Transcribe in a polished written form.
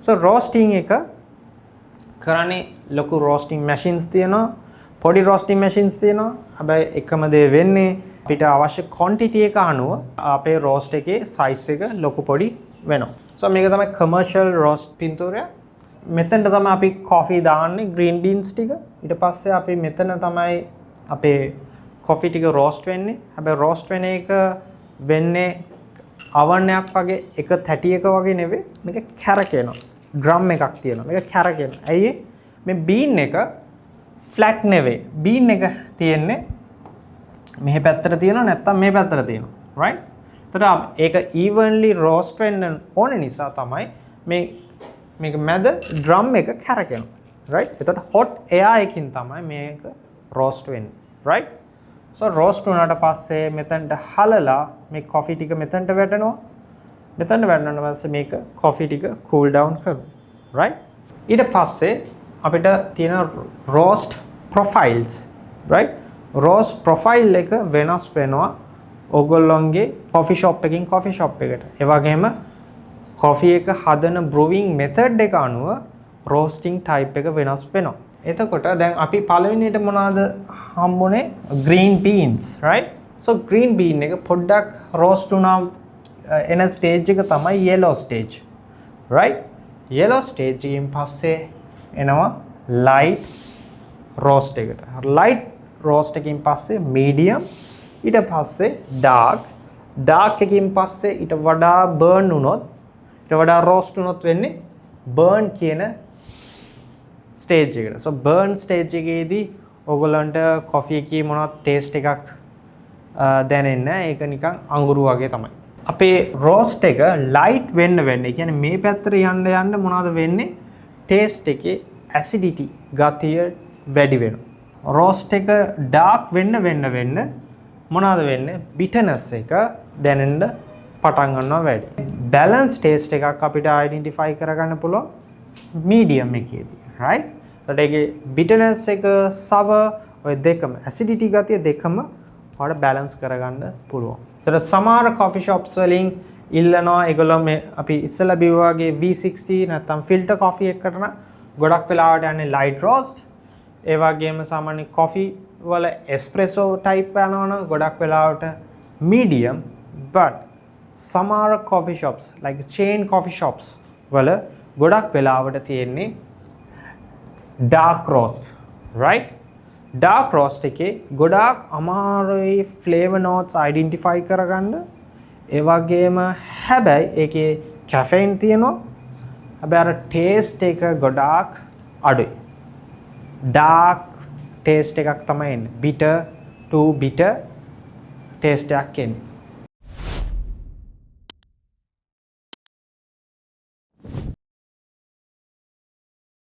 so roasting එක කරන්නේ ලොකු roasting machines තියෙනවා පොඩි roasting machines තියෙනවා හැබැයි එකම දේ වෙන්නේ අපිට අවශ්‍ය quantity එක අනුව අපේ roast එකේ size එක ලොකු පොඩි වෙනවා so මේක තමයි commercial roast පින්තූරය මෙතනට තමයි අපි coffee දාන්නේ green beans ටික ඊට පස්සේ අපි මෙතන තමයි අපේ coffee ටික roast වෙන්නේ හැබැයි roast වෙන එක වෙන්නේ අවන්නයක් වගේ එක තැටියක වගේ නෙවෙයි මේක කැරකෙනවා drum එකක් තියෙනවා මේක කැරකෙනවා ඇයි මේ bean එක flat නෙවෙයි bean එක තියෙන්නේ මෙහි පැත්තට තියෙනවා නැත්නම් මේ පැත්තට තියෙනවා right එතකොට ඒක evenly roast වෙන්න ඕන නිසා තමයි මේක මැද drum එක කැරකෙනවා right එතකොට hot air එකකින් තමයි මේක roast වෙන්නේ right so roast වුණාට පස්සේ මෙතනට හලලා මේ coffee ටික මෙතනට වැටෙනවා මෙතන වැටෙනාට පස්සේ මේක coffee ටික cool down කරනවා right ඊට පස්සේ අපිට තියෙන roast profiles right roast profile එක වෙනස් වෙනවා ඕගොල්ලොන්ගේ coffee shop එකකින් coffee shop එකට ඒ වගේම coffee එක හදන brewing method එක අනුව roasting type එක වෙනස් වෙනවා එතකොට දැන් අපි පළවෙනියට මොනවාද හම්බුනේ green beans right so green bean එක පොඩ්ඩක් roast වුණා එන stage එක තමයි yellow stage right yellow stage එකෙන් පස්සේ එනවා light roast එකට light roast එකකින් පස්සේ medium ඊට පස්සේ dark එකකින් පස්සේ ඊට වඩා burn වුණොත් ඊට වඩා roast වුණොත් වෙන්නේ burn කියන stage එකට. So burn stage එකේදී ඔයගොල්ලන්ට coffee එකේ මොනවත් taste එකක් දැනෙන්නේ නැහැ. ඒක නිකන් අඟුරු වගේ තමයි. අපේ roast එක light වෙන්න වෙන්නේ. ඒ කියන්නේ මේ පැත්තට යන්න මොනවද වෙන්නේ? taste එකේ acidity ගතිය වැඩි වෙනවා. roast එක dark වෙන්න මොනවද වෙන්නේ? bitterness එක දැනෙන්න පටන් ගන්නවා වැඩි. balance taste එකක් අපිට identify කරගන්න පුළුවන් medium එකේදී. right so ඒකේ bitterness එක sour ඔය දෙකම acidity ගතිය දෙකම ඔයාලට balance කරගන්න පුළුවන්. ඒතර සමහර coffee shops වලින් ඉල්ලනවා ඒගොල්ලෝ මේ අපි ඉස්සලා බිව්වාගේ V60 නැත්නම් filter coffee එකකට නම් ගොඩක් වෙලාවට යන්නේ light roast. ඒ වගේම සාමාන්‍ය coffee වල espresso type යනවනම් ගොඩක් වෙලාවට medium but සමහර coffee shops like chain coffee shops වල ගොඩක් වෙලාවට තියෙන්නේ dark roast right dark roast එකේ ගොඩාක් අමාරුයි flavor notes identify කරගන්න ඒ වගේම හැබැයි ඒකේ caffeine තියෙනවා හැබැයි අර taste එක ගොඩාක් අඩුයි dark taste එකක් තමයි එන්නේ bitter to bitter taste එකක් එන්නේ